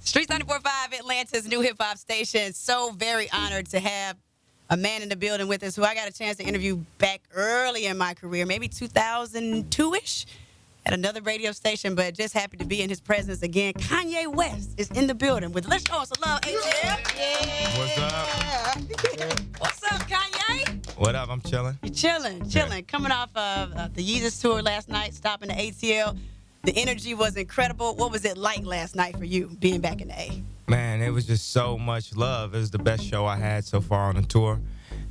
Streetz 94.5, Atlanta's new hip hop station. So very honored to have a man in the building with us who I got a chance to interview back early in my career, maybe 2002-ish, at another radio station, but just happy to be in his presence again. Kanye West is in the building with, let's show us some love, ATL. Yeah. What's up? What's up, Kanye? What up? I'm chilling. You're chilling. Yeah. Coming off of the Yeezus tour last night, stopping the ATL. The energy was incredible. What was it like last night for you, being back in the A? Man, it was just so much love. It was the best show I had so far on the tour.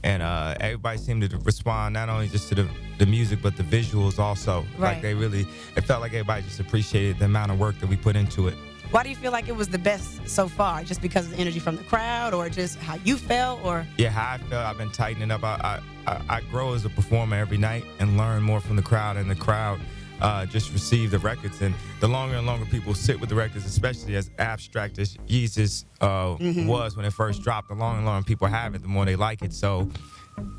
And everybody seemed to respond not only just to the music, but the visuals also. Right. Like it felt like everybody just appreciated the amount of work that we put into it. Why do you feel like it was the best so far? Just because of the energy from the crowd, or just how you felt, or? Yeah, how I felt. I've been tightening up. I grow as a performer every night and learn more from the crowd, and the crowd just receive the records. And the longer and longer people sit with the records, especially as abstract as Yeezus was when it first dropped, the longer and longer people have it, the more they like it. So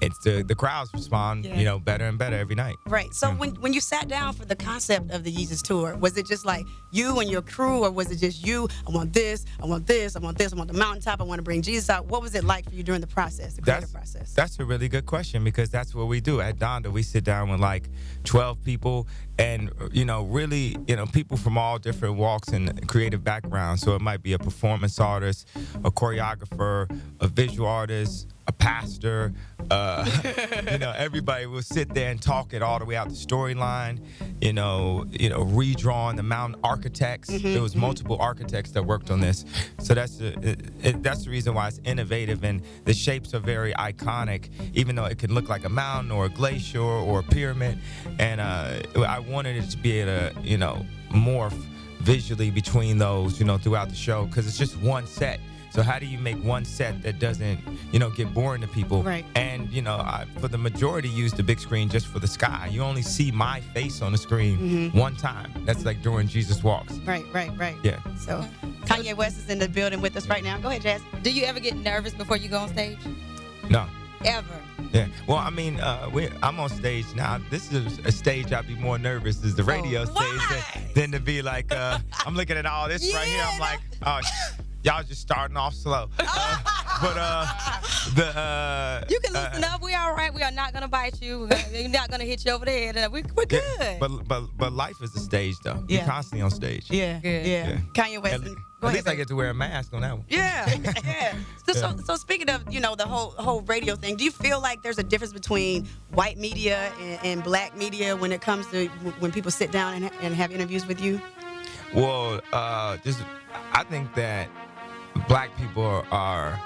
it's the crowds respond, better and better every night. Right. So when you sat down for the concept of the Yeezus tour, was it just like you and your crew, or was it just you? I want this, I want this, I want this, I want the mountaintop, I want to bring Jesus out. What was it like for you during the process, the creative process? That's a really good question, because that's what we do at Donda. We sit down with like 12 people, and really, people from all different walks and creative backgrounds. So it might be a performance artist, a choreographer, a visual artist, a pastor. Everybody will sit there and talk it all the way out the storyline. Redrawing the mountain architects. There was multiple architects that worked on this. So that's the reason why it's innovative, and the shapes are very iconic, even though it can look like a mountain or a glacier or a pyramid. And I wanted it to be able to, morph visually between those, throughout the show, because it's just one set. So how do you make one set that doesn't, get boring to people? Right. And, I, for the majority, use the big screen just for the sky. You only see my face on the screen one time. That's like during Jesus Walks. Right. Yeah. So Kanye West is in the building with us right now. Go ahead, Jazz. Do you ever get nervous before you go on stage? No. Ever? Yeah. Well, I mean, I'm on stage now. This is a stage I'd be more nervous is the radio stage than to be like, I'm looking at all this right here. I'm like, oh, y'all just starting off slow. You can loosen up. We all right. We are not gonna bite you. We're not gonna hit you over the head. We're good. Yeah, but life is a stage though. Yeah. You're constantly on stage. Yeah. Kanye West. At least I get to wear a mask on that one. Yeah. So speaking of, the whole radio thing, do you feel like there's a difference between white media and black media when it comes to when people sit down and have interviews with you? Well, I think that black people are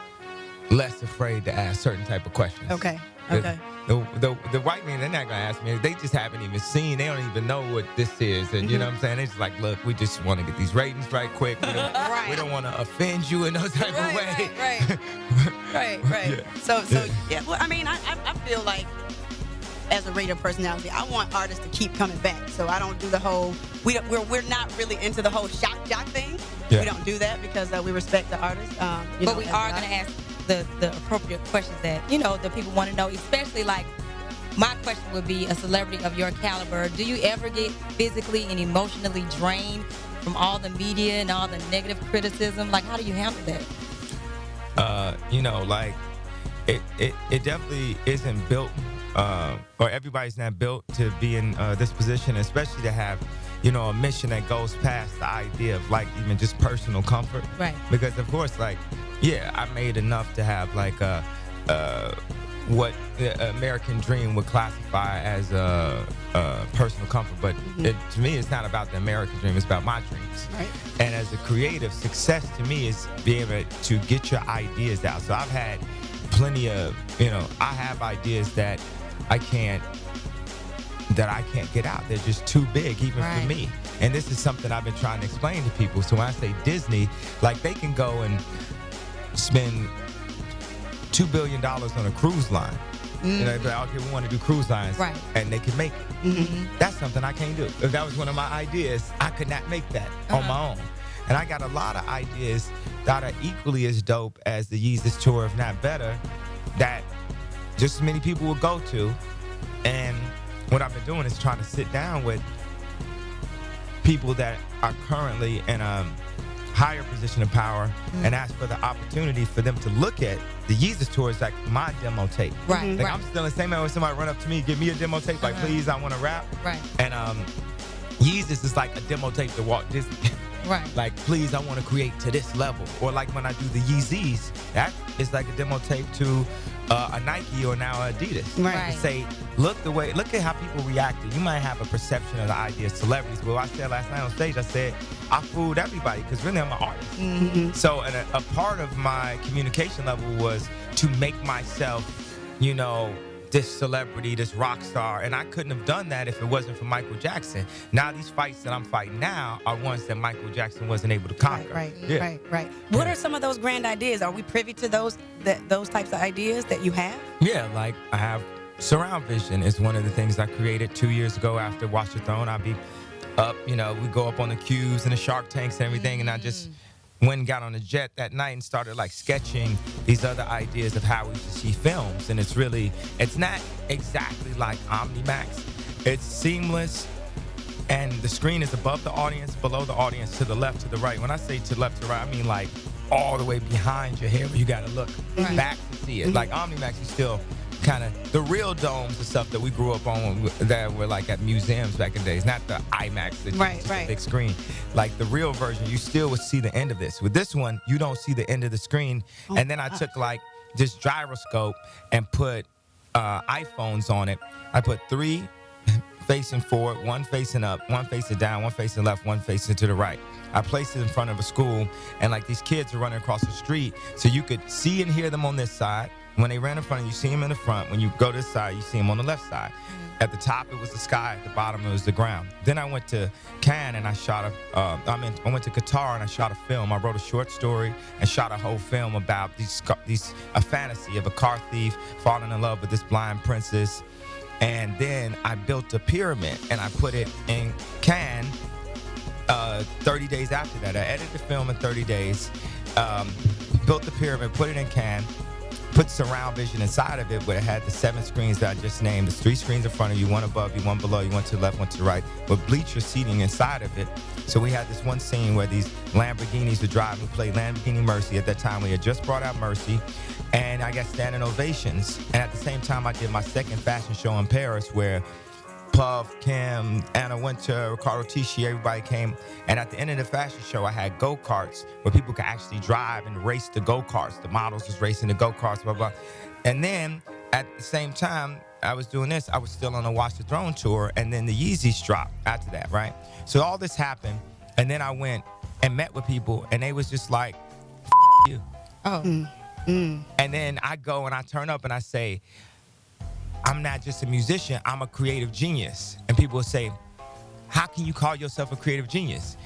less afraid to ask certain type of questions. Okay. The white men, they're not gonna ask me. They just haven't even seen. They don't even know what this is, and you know what I'm saying. They're just like, look, we just want to get these ratings right quick. We don't want to offend you in no type of way. Right. Yeah. So yeah. Well, I mean, I feel like as a radio personality, I want artists to keep coming back. So I don't do the whole. We're not really into the whole shock jock thing. Yeah. We don't do that because we respect the artist. But we are gonna ask the appropriate questions that the people want to know. Especially like my question would be, a celebrity of your caliber, do you ever get physically and emotionally drained from all the media and all the negative criticism? Like, how do you handle that? Like it definitely isn't built, or everybody's not built to be in this position, especially to have a mission that goes past the idea of like even just personal comfort. Right. Because of course, like, yeah, I made enough to have like what the American dream would classify as personal comfort, but to me, it's not about the American dream. It's about my dreams. Right. And as a creative, success to me is being able to get your ideas out. So I've had plenty of, I have ideas that I can't get out. They're just too big, even for me. And this is something I've been trying to explain to people. So when I say Disney, like, they can go and spend $2 billion on a cruise line. They're like, okay, we want to do cruise lines, and they can make it. That's something I can't do. If that was one of my ideas, I could not make that on my own. And I got a lot of ideas that are equally as dope as the Yeezus tour, if not better, that just as many people will go to. And what I've been doing is trying to sit down with people that are currently in a higher position of power and asked for the opportunity for them to look at the Yeezus tour as like my demo tape. Right. Like I'm still the same way when somebody run up to me, give me a demo tape, like please, I want to rap. Right. And Yeezus is like a demo tape to Walt Disney. Right. Like, please, I want to create to this level. Or like when I do the Yeezys, that is like a demo tape to a Nike or now Adidas. Right. To say, look at how people reacted. You might have a perception of the idea of celebrities. But what I said last night on stage, I said, I fooled everybody because really I'm an artist. Mm-hmm. So a part of my communication level was to make myself, you know, this celebrity, this rock star, and I couldn't have done that if it wasn't for Michael Jackson. Now these fights that I'm fighting now are ones that Michael Jackson wasn't able to conquer. Right. What are some of those grand ideas? Are we privy to those types of ideas that you have? Yeah, like I have surround vision is one of the things I created 2 years ago after Watch the Throne. I'd be up, you know, we go up on the cubes and the Shark Tanks and everything, and I just went and got on a jet that night and started like sketching these other ideas of how we should see films. And it's not exactly like Omnimax. It's seamless, and the screen is above the audience, below the audience, to the left, to the right. When I say to the left, to the right, I mean like all the way behind your head where you gotta look back to see it. Like Omnimax is still kind of the real domes and stuff that we grew up on that were like at museums back in the days, not the IMAX, the big screen. Like the real version, you still would see the end of this. With this one, you don't see the end of the screen. And then I took like this gyroscope and put iPhones on it. I put 3 facing forward, 1 facing up, 1 facing down, 1 facing left, 1 facing to the right. I placed it in front of a school, and like these kids are running across the street, so you could see and hear them on this side. When they ran in front, you see them in the front. When you go this side, you see them on the left side. At the top, it was the sky. At the bottom, it was the ground. Then I went to Cannes and I shot I went to Qatar and I shot a film. I wrote a short story and shot a whole film about a fantasy of a car thief falling in love with this blind princess. And then I built a pyramid and I put it in Cannes 30 days after that. I edited the film in 30 days, built the pyramid, put it in Cannes, put surround vision inside of it where it had the 7 screens that I just named. There's 3 screens in front of you, 1 above you, 1 below you, 1 to the left, 1 to the right, with bleacher seating inside of it. So we had this one scene where these Lamborghinis were driving. We played Lamborghini Mercy. At that time, we had just brought out Mercy, and I got standing ovations. And at the same time, I did my second fashion show in Paris where Puff, Kim, Anna Wintour, Ricardo Tisci, everybody came. And at the end of the fashion show, I had go-karts where people could actually drive and race the go-karts. The models was racing the go-karts, blah, blah. And then at the same time I was doing this, I was still on the Watch the Throne tour, and then the Yeezys dropped after that, right? So all this happened, and then I went and met with people, and they was just like, you. Oh. And then I go and I turn up and I say, I'm not just a musician, I'm a creative genius. And people will say, how can you call yourself a creative genius?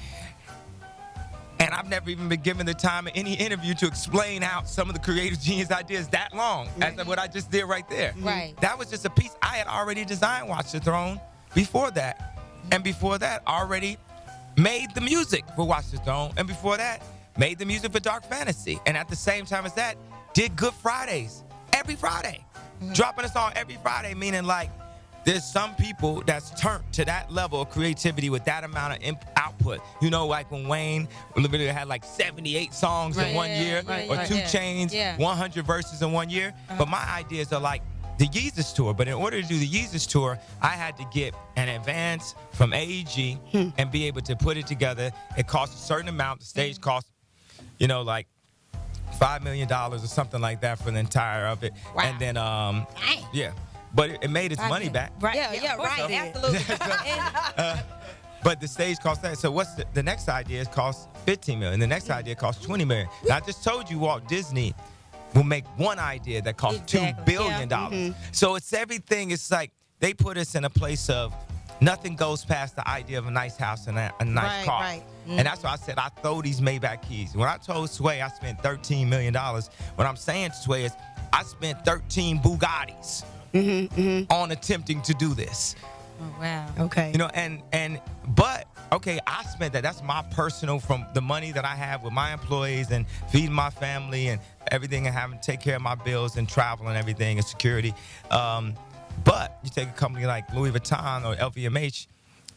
And I've never even been given the time in any interview to explain out some of the creative genius ideas that long, as what I just did right there. Right. That was just a piece. I had already designed Watch the Throne before that. And before that, already made the music for Watch the Throne. And before that, made the music for Dark Fantasy. And at the same time as that, did Good Fridays every Friday. Dropping a song every Friday, meaning like there's some people that's turned to that level of creativity with that amount of output. You know, like when Wayne literally had like 78 songs in 1 year, or 2 Chainz, 100 verses in 1 year. But my ideas are like the Yeezus tour. But in order to do the Yeezus tour, I had to get an advance from AEG and be able to put it together. It costs a certain amount. The stage costs, you know, like $5 million or something like that for the entire of it. Wow. And then, yeah. But it made its money back. Right. Yeah, right. Absolutely. But the stage cost that. So what's the next idea costs $15 million. The next idea costs $20 million. Now, I just told you Walt Disney will make one idea that costs $2 billion. So it's everything. It's like they put us in a place of nothing goes past the idea of a nice house and a nice car. Right. And that's why I said I throw these Maybach keys. When I told Sway I spent $13 million, what I'm saying to Sway is I spent 13 Bugattis on attempting to do this. Oh, wow. Okay. You know, but okay, I spent that. That's my personal, from the money that I have with my employees and feeding my family and everything, and having to take care of my bills and travel and everything and security. But you take a company like Louis Vuitton or LVMH,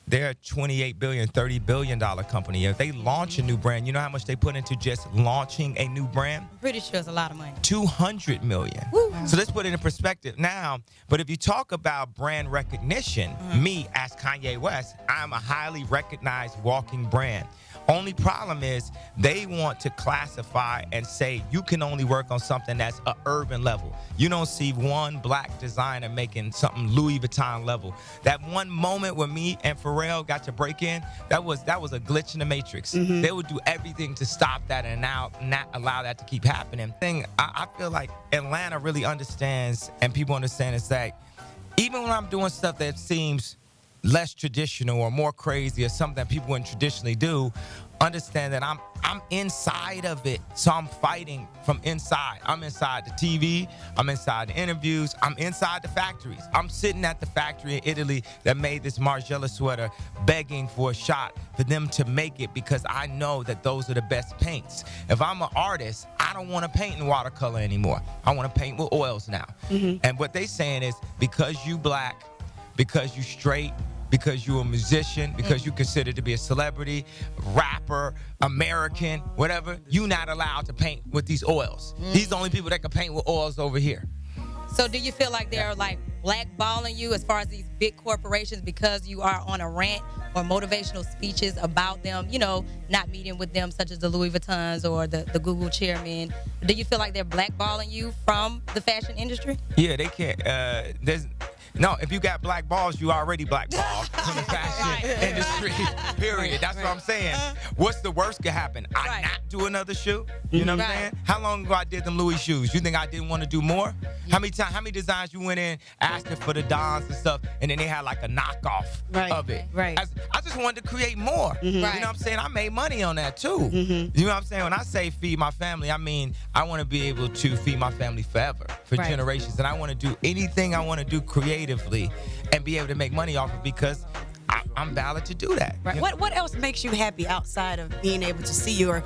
they're a $28 billion, $30 billion company. If they launch a new brand, you know how much they put into just launching a new brand? I'm pretty sure it's a lot of money. $200 million. Woo. So let's put it in perspective now. But if you talk about brand recognition, me as Kanye West, I'm a highly recognized walking brand. Only problem is they want to classify and say you can only work on something that's an urban level. You don't see one black designer making something Louis Vuitton level. That one moment when me and Pharrell got to break in, that was a glitch in the matrix. They would do everything to stop that and now not allow that to keep happening. I feel like Atlanta really understands, and people understand, is that even when I'm doing stuff that seems less traditional or more crazy or something that people wouldn't traditionally do, understand that I'm inside of it. So I'm fighting from inside. I'm inside the TV. I'm inside the interviews. I'm inside the factories. I'm sitting at the factory in Italy that made this Margiela sweater, begging for a shot for them to make it because I know that those are the best paints. If I'm an artist, I don't want to paint in watercolor anymore. I want to paint with oils now. And what they saying is because you black, because you straight, because you're a musician, because you consider to be a celebrity, rapper, American, whatever, you're not allowed to paint with these oils. These are the only people that can paint with oils over here. So do you feel like they're like blackballing you as far as these big corporations because you are on a rant or motivational speeches about them, you know, not meeting with them, such as the Louis Vuittons or the Google chairman? Do you feel like they're blackballing you from the fashion industry? Yeah, they can't. No, if you got black balls, you already blackballed from the fashion industry, period. That's what I'm saying. What's the worst could happen? I not do another shoe? You know what I'm saying? How long ago I did them Louis shoes? You think I didn't want to do more? How many designs you went in asking for the Dons and stuff, and then they had like a knockoff of it? Right. I just wanted to create more. You know what I'm saying? I made money on that too. You know what I'm saying? When I say feed my family, I mean I want to be able to feed my family forever, for generations. And I want to do anything I want to do creatively and be able to make money off of, because I'm valid to do that. Right. What else makes you happy outside of being able to see your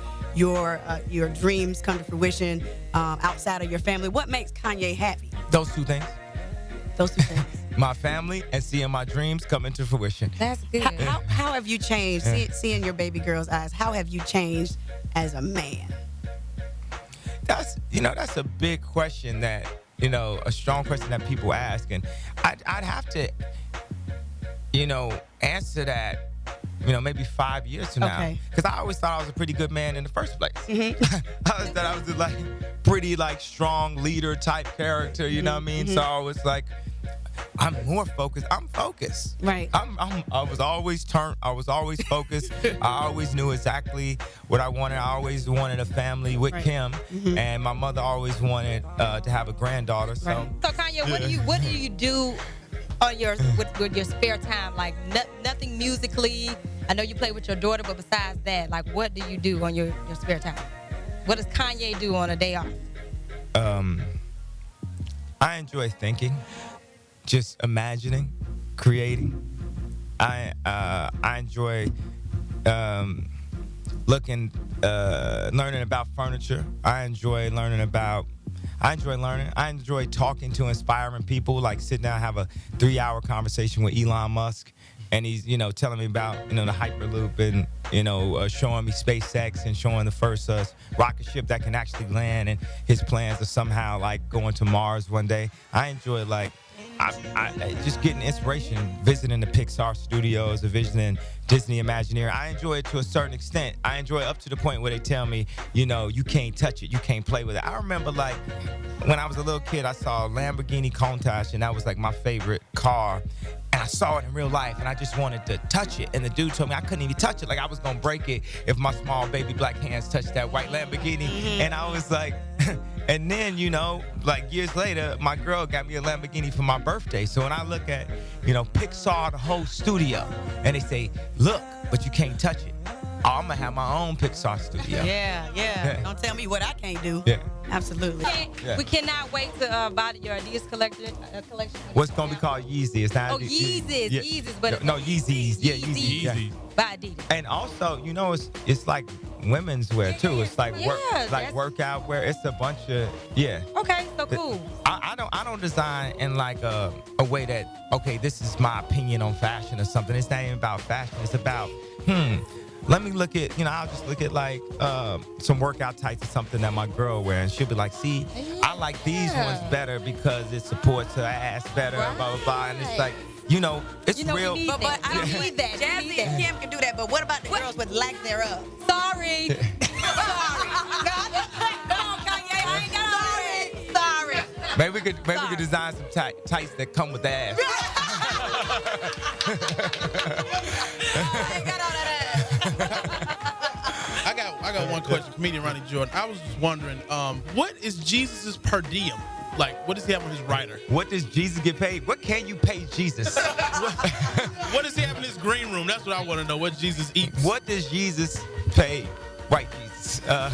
dreams come to fruition, outside of your family? What makes Kanye happy? Those two things. Those two things. My family and seeing my dreams come into fruition. That's good. How have you changed? Seeing your baby girl's eyes, how have you changed as a man? That's a big question that, a strong question that people ask. And I'd have to, answer that, maybe 5 years from now. Because I always thought I was a pretty good man in the first place. I always thought I was a pretty strong leader type character, you know what I mean? So I was I'm more focused. I'm focused. Right. I was always focused. I always knew exactly what I wanted. I always wanted a family with Kim, and my mother always wanted to have a granddaughter. So Kanye, what do you do on with your spare time? Like nothing musically. I know you play with your daughter, but besides that, what do you do on your spare time? What does Kanye do on a day off? I enjoy thinking. Just imagining, creating. I enjoy learning about furniture. I enjoy talking to inspiring people, like sitting down, have a 3-hour conversation with Elon Musk. And he's, telling me about, the Hyperloop and, showing me SpaceX and showing the first rocket ship that can actually land, and his plans of somehow going to Mars one day. I enjoy I just getting inspiration, visiting the Pixar studios, visiting Disney Imagineering. I enjoy it to a certain extent. I enjoy it up to the point where they tell me, you can't touch it, you can't play with it. I remember when I was a little kid, I saw a Lamborghini Countach, and that was my favorite car. And I saw it in real life, and I just wanted to touch it. And the dude told me I couldn't even touch it. I was going to break it if my small baby black hands touched that white Lamborghini. And I was and then, years later, my girl got me a Lamborghini for my birthday. So when I look at, Pixar, the whole studio, and they say, look, but you can't touch it. I'm going to have my own Pixar studio. Yeah. Don't tell me what I can't do. Yeah. Absolutely. We cannot wait to buy your adidas collection. What's going to be called Yeezy? It's not Yeezus. Yeah. Yeezus. But no, Yeezys. Yeah, Yeezys. By adidas. And also, it's women's wear too. It's like Yeah, workout wear. It's a bunch of yeah. Okay, so cool. I don't design in like a way that, okay, this is my opinion on fashion or something. It's not even about fashion. It's about let me look at, I'll just look at like some workout tights or something that my girl wears, and she'll be like, see, I like these ones better because it supports her ass better, blah, blah, blah. And it's like, it's real. We need But I don't need that. Jazzy and Kim can do that, but what about the girls with lack thereof? Sorry. Sorry. Come on, Kanye. I ain't got all that. Sorry. Maybe we could design some tights that come with the ass. I ain't got all that ass. I got one question, comedian Ronnie Jordan. I was just wondering, what is Jesus's per diem? Like, what does he have on his rider? What does Jesus get paid? What can you pay Jesus? What does he have in his green room? That's what I want to know. What Jesus eats? What does Jesus pay? White Jesus. I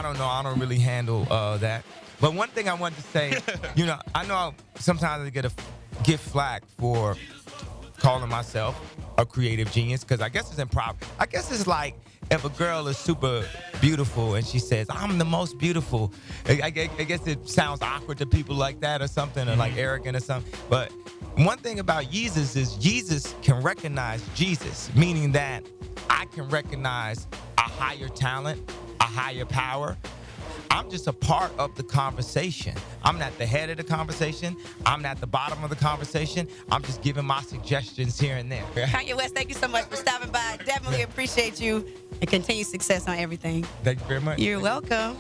don't know. I don't really handle that. But one thing I wanted to say, I know sometimes I get flack for calling myself a creative genius, because I guess it's improv. I guess it's like if a girl is super beautiful and she says, I'm the most beautiful. I guess it sounds awkward to people like that or something, or like arrogant or something. But one thing about Yeezus is Jesus can recognize Jesus, meaning that I can recognize a higher talent, a higher power. I'm just a part of the conversation. I'm not the head of the conversation. I'm not the bottom of the conversation. I'm just giving my suggestions here and there. Kanye West, thank you so much for stopping by. Definitely appreciate you, and continued success on everything. Thank you very much. You're welcome.